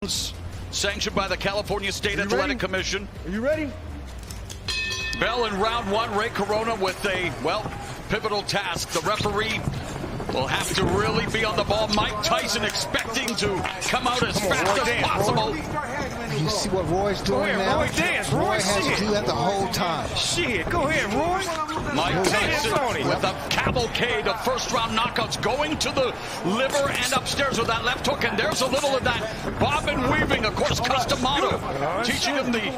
sanctioned by the California State Athletic Commission. Are you ready? Bell in round one, Ray Corona with a, well, pivotal task. The referee will have to really be on the ball. Mike Tyson expecting to come out as fast as possible. You see what Roy's doing now? Roy, dance. Roy has to do that the whole time. Shit, go ahead, Roy. Mike Tyson with a cavalcade of first-round knockouts going to the liver and upstairs with that left hook. And there's a little of that bobbin weaving, of course, custom motto, teaching him the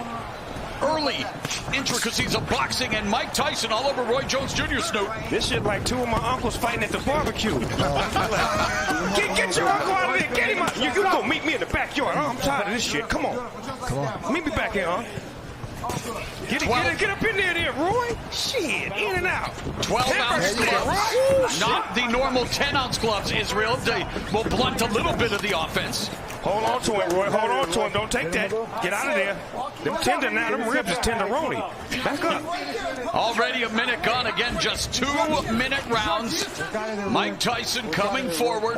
early intricacies of boxing, and Mike Tyson all over Roy Jones Jr. Snoop. This shit like two of my uncles fighting at the barbecue. Get your uncle out of there. Get him out. You go meet me in the backyard. I'm tired of this shit. Come on. Come on. Meet me back here, huh? Get up in there, Roy. Shit, in and out. 12-ounce gloves, not the normal 10-ounce gloves, Israel. They will blunt a little bit of the offense. Hold on to him, Roy. Hold on to him. Don't take that. Get out of there. Them tender now. Them ribs is tenderoni. Back up. Already a minute gone. Again, just 2-minute rounds. Mike Tyson coming forward.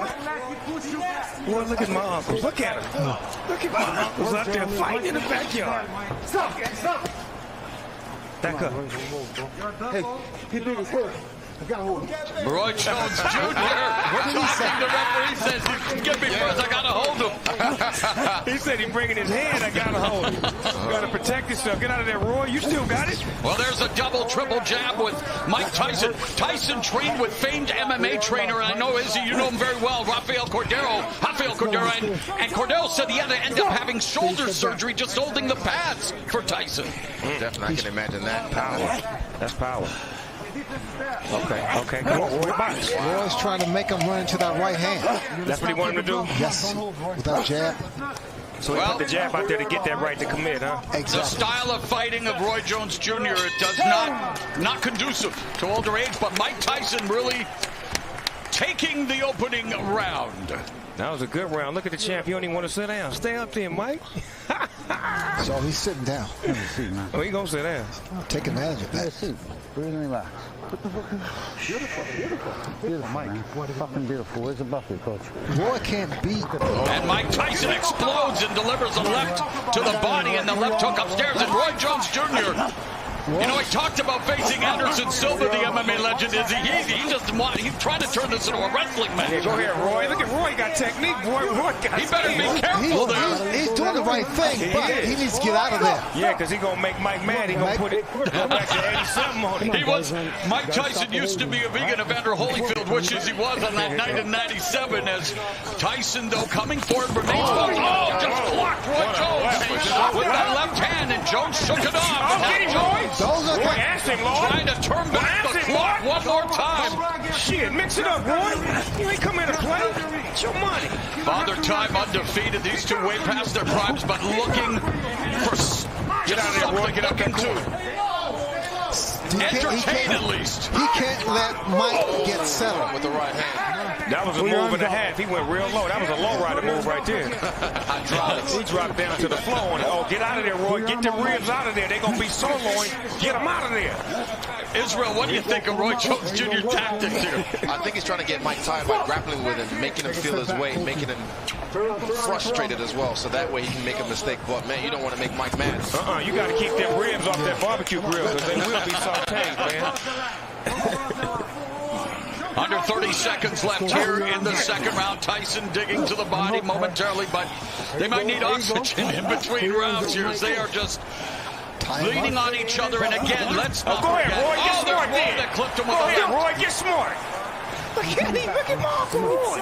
Boy, look at my uncles. Look at him. Look at my uncles out there fighting in the backyard. Stop. Back up. Hey, he did his head. I got hold of him. Roy Jones Jr. The referee says, "Get me first. I got to hold him." He said he's bringing his hand. I got to hold him. You got to protect yourself. Get out of there, Roy. You still got it. Well, there's a double, triple jab with Mike Tyson. Tyson trained with famed MMA trainer, and I know, Izzy, you know him very well, Rafael Cordero. And Cordero said he had to end up having shoulder surgery just holding the pads for Tyson. Definitely, I can imagine that. Power. That's power. Okay, come on, Roy, box. Roy's trying to make him run into that right hand. That's what he wanted him to do? Yes, with that jab. So he put the jab out there to get that right to commit, huh? Exactly. The style of fighting of Roy Jones Jr., it does not conducive to older age, but Mike Tyson really taking the opening round. That was a good round. Look at the champ. You don't even want to sit down. Stay up there, Mike. So he's sitting down. Oh, he gonna sit down. Take advantage of that. Breathe and relax. Beautiful, Mike. Fucking beautiful. Where's the buffet, coach? Roy can't beat. And Mike Tyson explodes and delivers a left to the body and the left hook upstairs. And Roy Jones Jr., you know, he talked about facing Anderson Silva, the MMA legend. He's trying to turn this into a wrestling match. Yeah, go ahead, Roy. Look at Roy got technique. Roy got He better be careful there. He's doing the right thing, but he needs to get out of there. Yeah, because he's going to make Mike mad. He's going to go back to 80-something on him. Mike Tyson used to be a vegan. Evander Holyfield wishes he was on that night in '97. As Tyson, though, coming forward, remains focused. Oh, just blocked Roy Jones with that left hand, and Jones shook it off. Get him, Roy. Trying to turn back the clock one more time. Shit, mix it up, Roy. You ain't come here to play. It's your money. Father Time undefeated. These two way past their primes, but looking for get out of there, Roy. Get up that corner. Entertain at least. He can't let Mike get settled With the right hand. That was a move and a half. He went real low. That was a low rider move right there. He dropped down to the floor. Oh, get out of there, Roy. Get the ribs out of there. They're going to be soloing. Get them out of there. Israel, what do you think of Roy Jones Jr. tactics here? I think he's trying to get Mike tired by grappling with him, making him feel his weight, making him frustrated as well, so that way he can make a mistake. But, man, you don't want to make Mike mad. You got to keep them ribs off that barbecue grill, because they will be sauteed, man. Under 30 seconds left here in the second round. Tyson digging to the body momentarily, but they might need oxygen in between rounds here as they are just leaning on each other. And again, let's not go ahead, forget. Roy, get smart Roy then. that clipped him with Go a ahead, left. Roy, get smart. Look at him. Look at my Uncle Roy.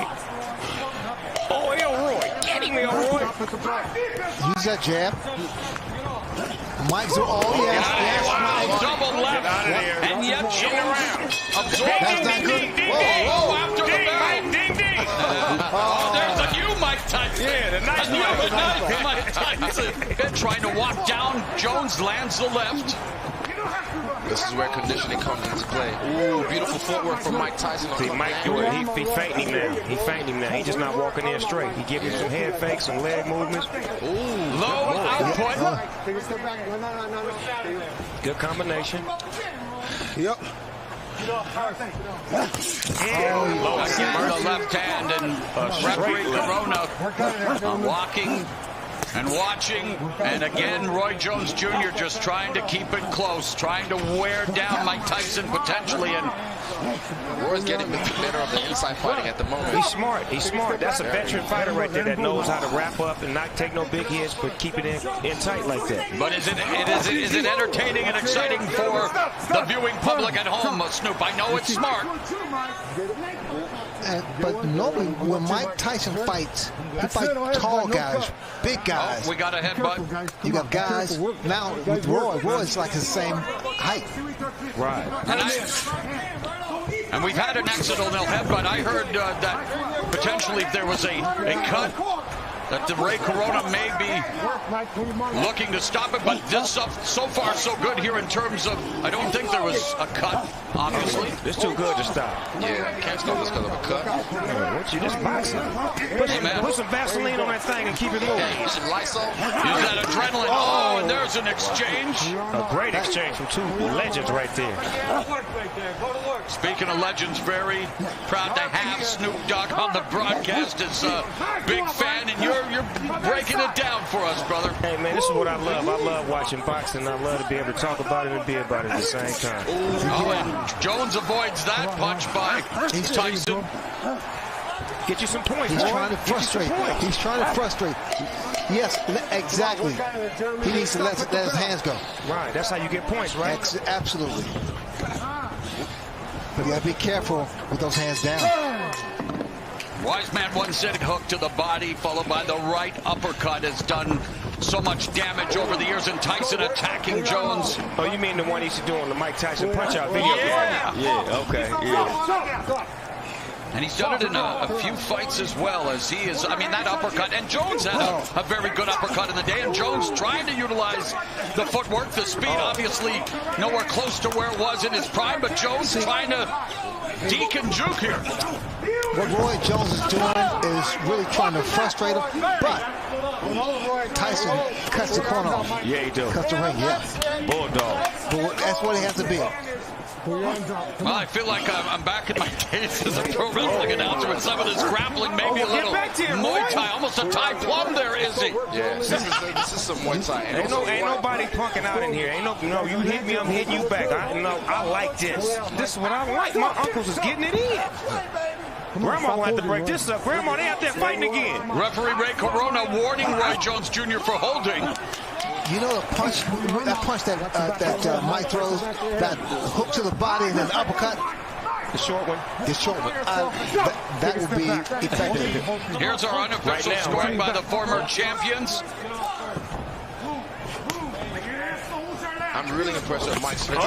Oh, Roy. Get him, Roy. Use that jab. Mike's yes, Mike. Double left. Get out of there. And yet Jones absorbed. That's not good. Whoa, after the bell. Ding. Oh, there's a new Mike Tyson. Yeah, the nice Mike Tyson. Trying to walk down. Jones lands the left. This is where conditioning comes into play. Ooh, beautiful footwork from Mike Tyson. See, Mike doing it. He fainting him now. He fainting him now. He's just not walking in straight. He giving some head fakes, some leg movements. Ooh, low output. Good combination. Yep. Again, the left hand, and referee Corona walking And watching, and again, Roy Jones Jr. just trying to keep it close, trying to wear down Mike Tyson potentially. And Roy's getting the better of the inside fighting at the moment. He's smart. He's smart. That's a veteran fighter right there that knows how to wrap up and not take no big hits, but keep it in tight like that. But is it entertaining and exciting for the viewing public at home, Snoop? I know it's smart. But normally when Mike Tyson fights, he fights tall guys, big guys. Oh, we got a headbutt. You got guys now with Roy's like the same height. Right. And we've had an accidental headbutt. I heard that potentially if there was a cut, that the Ray Corona may be looking to stop it, but this so far so good here in terms of, I don't think there was a cut, obviously. It's too good to stop. Yeah, can't stop this because of a cut. What you just boxing? Put some Vaseline on that thing and keep it moving. Hey, some Lysol. Use that adrenaline. Oh, and there's an exchange. A great exchange from two legends right there. Speaking of legends, very proud to have Snoop Dogg on the broadcast as a big fan, and you're breaking it down for us, brother. Hey, man, this is what I love. I love watching boxing. I love to be able to talk about it and be about it at the same time. Oh, and Jones avoids that punch by Tyson. Get you some points. He's trying to frustrate. He's trying to frustrate. Yes, exactly. He needs to let his hands go. Right, that's how you get points, right? Absolutely. But you got to be careful with those hands down. Wise man once said hook to the body followed by the right uppercut has done so much damage over the years, and Tyson attacking Jones. Oh, you mean the one he used to do on the Mike Tyson punch-out video? Yeah. Yeah, okay, yeah. And he's done it in a few fights as well, as he is, I mean, that uppercut. And Jones had a very good uppercut in the day, and Jones trying to utilize the footwork, the speed, obviously nowhere close to where it was in his prime, but Jones trying to deke and juke here. What Roy Jones is doing is really trying to frustrate him, but Tyson cuts the corner off. Yeah, he does. Cuts the ring, yeah. Bulldog. But that's what he has to be. Well, I feel like I'm back in my days as a pro wrestling announcer with some of this grappling, maybe a little Muay Thai, almost a Thai plum there, is he? Yeah, this is some Muay Thai. Ain't nobody punking out in here. No, you hit me, I'm hitting you back. I like this. This is what I like. My uncles is getting it in. Grandma will have to break this up. Grandma, they out there fighting again. Referee Ray Corona warning Roy Jones Jr. for holding. You know the punch, that Mike throws, that hook to the body and then uppercut. The short one. The short one. That will be effective. Here's our unofficial scoring by the former champions. I'm really impressed with Mike's right in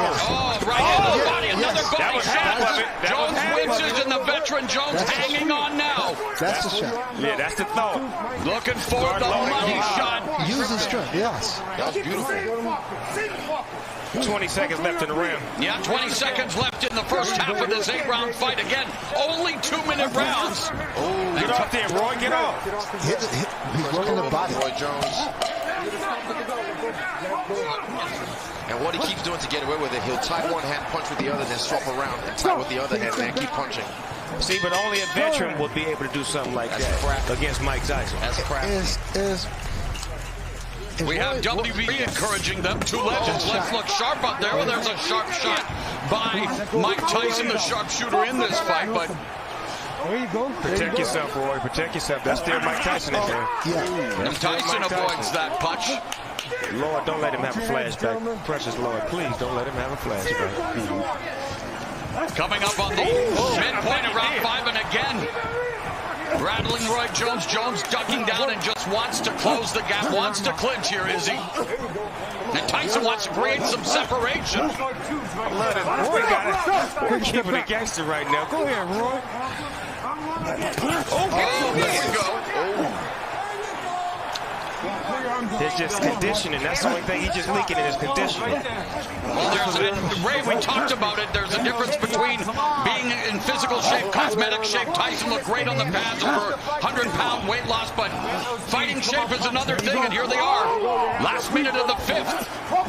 the body, another body shot. Jones winches, and the veteran Jones hanging on now. That's the shot. Yeah, that's the thought. Looking for the money shot. Using strength, yes. That was beautiful. 20 seconds left in the round. Yeah, 20 seconds left in the first half of this 8-round fight. Again, only 2-minute rounds. Oh, get off there, Roy, get off. He's working the body. Roy Jones. And what he keeps doing to get away with it, he'll tie one hand, punch with the other, then swap around and tie with the other hand, and keep punching. See, but only a veteran would be able to do something like that against Mike Tyson. That's crafty. We have WB encouraging them. Two legends. Let's look sharp out there. Well, there's a sharp shot by Mike Tyson, the sharpshooter in this fight. But there you go. Protect yourself, Roy. Protect yourself. That's still Mike Tyson in there. And Tyson avoids that punch. Lord, don't let him have a flashback. Precious Lord, please don't let him have a flashback. Coming up on the midpoint of round 5, and again, rattling Roy Jones. Jones ducking down and just wants to close the gap, wants to clinch here, is he? And Tyson wants to create some separation. Roy got it. We're keeping it gangster right now. Go ahead, Roy. Oh, there we go. There's just conditioning. That's the only thing he's just leaking in his conditioning. Well, Ray, we talked about it. There's a difference between being in physical shape, cosmetic shape. Tyson looked great on the pads over 100-pound weight loss, but fighting shape is another thing, and here they are. Last minute of the 5th.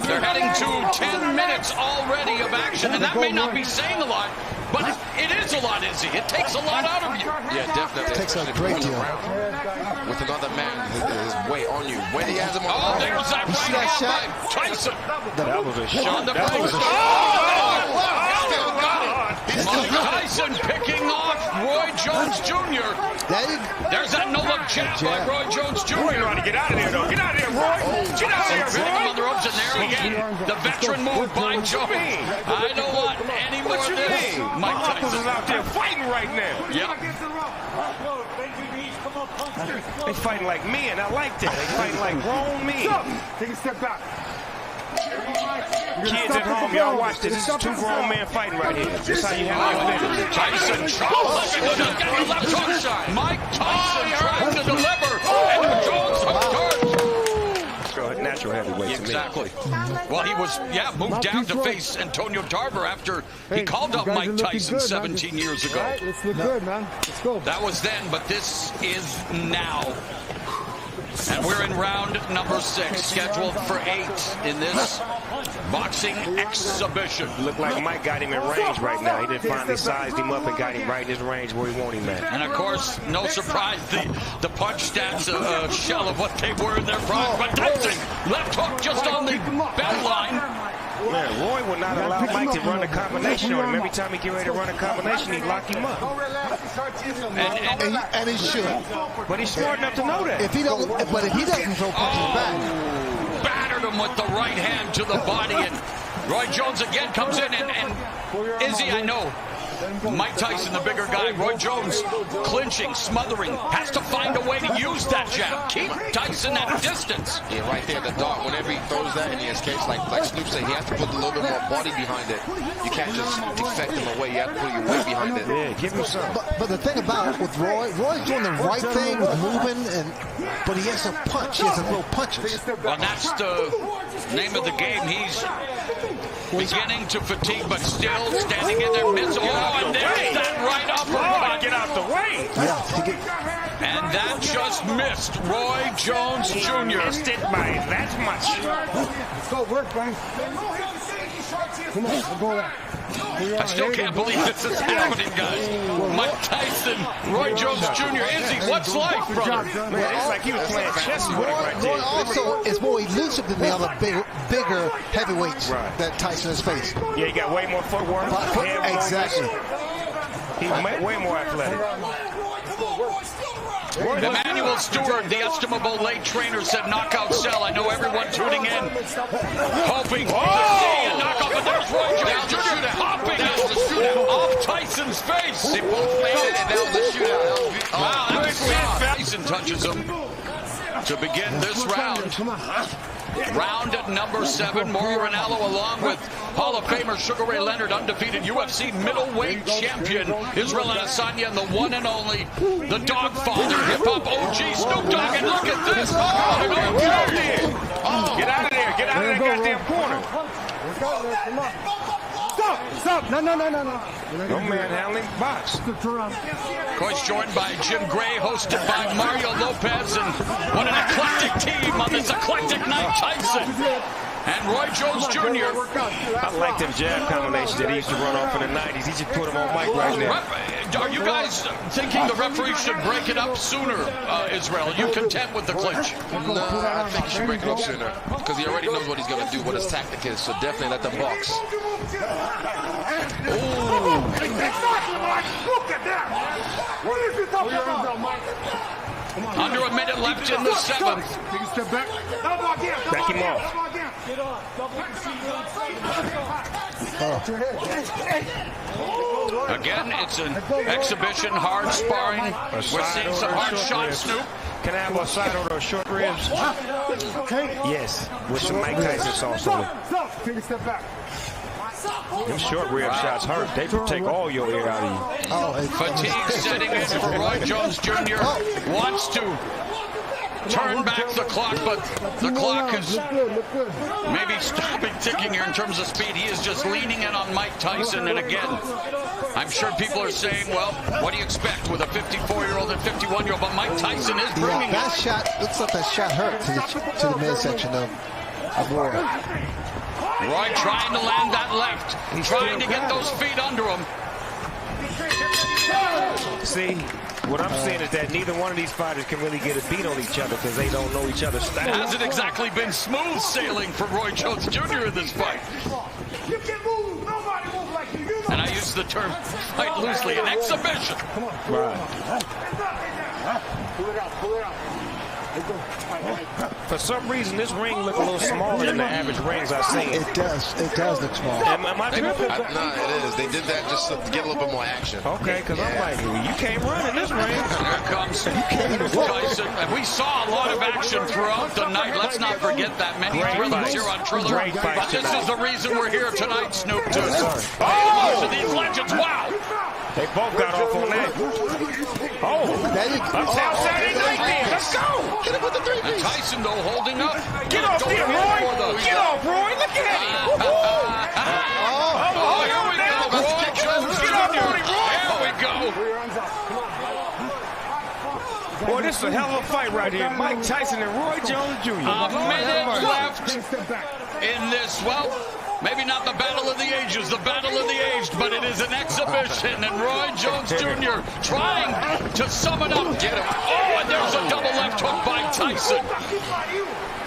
They're heading to 10 minutes already of action, and that may not be saying a lot, but it is a lot, Izzy. It takes a lot out of you. Yeah, definitely. It takes a great deal. With another man, his weight on you. When he has him on Oh, there's that You see right that hand shot? by Tyson. That was a On shot. the That was break. a shot. Still got it. Mike Tyson picking off Roy Jones Jr. There's that no-look jab by Roy Jones Jr. Roy trying to get out of there, though. Get out of there, Roy. Get out of there, Hitting him on the Roy. ropes, and there again, the veteran move by Jones. I don't want any more What of you this. mean? Mike My uncles is Tyson. out there fighting right now. Yep. They fighting like men. I like that. They fighting like grown men. Take a step back. Kids at home, y'all watch this. This is two grown men fighting right here. This is how you handle your business. Tyson Charles getting the left hook. Mike Tyson trying to deliver, and Jones hooked. Natural heavyweight. Exactly. Well, he was, moved down to face Antonio Tarver after he called up Mike Tyson 17 years ago. Right, let's look good, man. Let's go. That was then, but this is now. And we're in round number 6, scheduled for 8 in this boxing exhibition. Look like Mike got him in range right now. He done finally sized him up and got him right in his range where he want him at. And of course, no surprise, the punch stats a shell of what they were in their prime. But Tyson, left hook just on the bell line. Man, Roy would not allow Mike to run a combination on him. Every time he get ready to run a combination, he'd lock him up. And he should. But he's smart enough to know that. But if he doesn't throw punches back. Battered him with the right hand to the body, and Roy Jones again comes in, and Izzy, I know, Mike Tyson, the bigger guy, Roy Jones clinching, smothering, has to find a way to use that jab. Keep Tyson at distance. Yeah, right there, the dart. Whenever he throws that, and he escapes, like Snoop said, he has to put a little bit more body behind it. You can't just defect him away. You have to put your weight behind it. Yeah, give him some. But the thing about it with Roy's doing the right thing with moving, but he has to punch. He has to throw punches. Well, that's the name of the game. He's beginning to fatigue, but still standing in there. And there's that right uppercut. Get out the way. And that just missed Roy Jones Jr. Missed it by that much. Let's go, work, man. Come on, we'll go there. I still can't believe this is happening, guys. Mike Tyson, Roy Jones Jr. Izzy, what's life, brother? Man, it's like he was playing chess with him right Roy there. also is more elusive than the other bigger heavyweights that Tyson has faced. Yeah, he got way more footwork. Exactly. He's way more athletic. Emmanuel Stewart, the estimable late trainer, said knockout sell. I know everyone tuning in, hoping to see a knockout, but there's Roy Jones Jr. popping off Tyson's face. They both made it, and that was a shootout. Wow, that was bad. Tyson touches him to begin this round. Round at number 7, Mauro Ranallo along with Hall of Famer Sugar Ray Leonard, undefeated UFC middleweight champion Israel Adesanya, and the one and only, the Dogfather, hip-hop OG Snoop Dogg, and look at this! Get out of there! Get out of that goddamn corner! Come on. Stop! No. No manhandling, box. Of course, joined by Jim Gray, hosted by Mario Lopez, and what an eclectic team on this eclectic night. Tyson and Roy Jones Jr. I like them jab combinations that he used to run off in the 90s. He just put them on Mike right now. Are you guys thinking the referee should break it up sooner, Israel? Are you content with the clinch? No, I think he should break it up sooner because he already knows what he's going to do, what his tactic is, so definitely let them box. Under a minute left in the 7th. Take a step back. Back him off. Again, it's an exhibition, hard sparring. We're seeing some hard shots, Snoop. Can I have a side order of short ribs? Yes, with some Mike Tyson sauce on it. Take a step back. Them short rib shots hurt. They take all your air out of you. Fatigue setting in for Roy Jones Jr. Wants to turn back the clock, but the clock is maybe stopping ticking here in terms of speed. He is just leaning in on Mike Tyson, and again, I'm sure people are saying, well, what do you expect with a 54-year-old and 51-year-old? But Mike Tyson is bringing it. That shot, looks like that shot hurt to the midsection of Roy. Roy trying to land that left, trying to get those feet under him. See, What I'm saying is that neither one of these fighters can really get a beat on each other because they don't know each other's It style. hasn't exactly been smooth sailing for Roy Jones Jr. in this fight. You can move. Nobody moves like you. And I use the term fight loosely, an exhibition. Right. Pull it out. Pull it out. For some reason, this ring look a little smaller than the average rings I've seen. It does. It does look small. Am I tripping? No, it is. They did that just to get a little bit more action. Okay, because I'm like, you can't run in this ring. Here comes Tyson. And we saw a lot of action throughout the night. Let's not forget that. Many Great thrillers fights. here on Triller. Great fights But this is the reason we're here tonight, Snoop, to Oh! these legends. Wow! They both got off on that. Oh, Uptown Saturday night then. Let's go. Hit him with the 3 And piece. Tyson, though, holding up. Get off Going here, in Roy. for the- Get off, Roy. Look at him. Oh, here we go. Roy Jones Get off, Roy. Here we go. Boy, this is a hell of a fight right here. Mike Tyson and Roy Jones Jr. A minute left in this, well, maybe not the battle of the ages, the battle of the aged, but it is an exhibition, and Roy Jones Jr. trying to sum it up. Get him. Oh, and there's a double left hook by Tyson.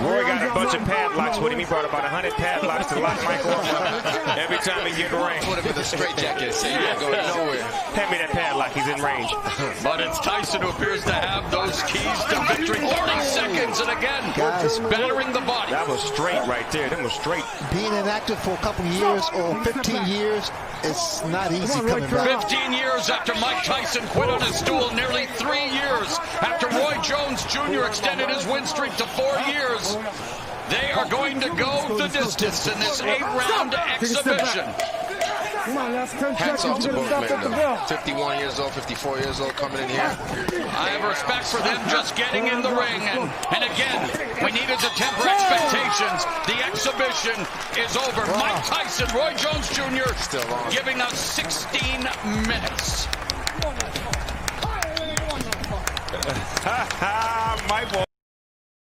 Roy got a bunch of padlocks with him. He brought about 100 padlocks to lock Mike up every time he get in the ring. Put him in the straitjacket. Say you ain't going nowhere. Hand me that padlock. He's in range. But it's Tyson who appears to have those keys to victory. 30 seconds, and again, Guys. battering the body. That was straight right there. That was straight. Being inactive for a couple years or 15 years, it's not easy coming back. 15 years after Mike Tyson quit on his stool, nearly 3 years after Roy Jones Jr. extended his win streak to 4 years, they are going to go the distance in this 8-round exhibition. Hats off to both men, though. 51 years old, 54 years old coming in here. I have respect for them just getting in the ring. And again, we needed to temper expectations. The exhibition is over. Mike Tyson, Roy Jones Jr. Still on. giving us 16 minutes. Mike will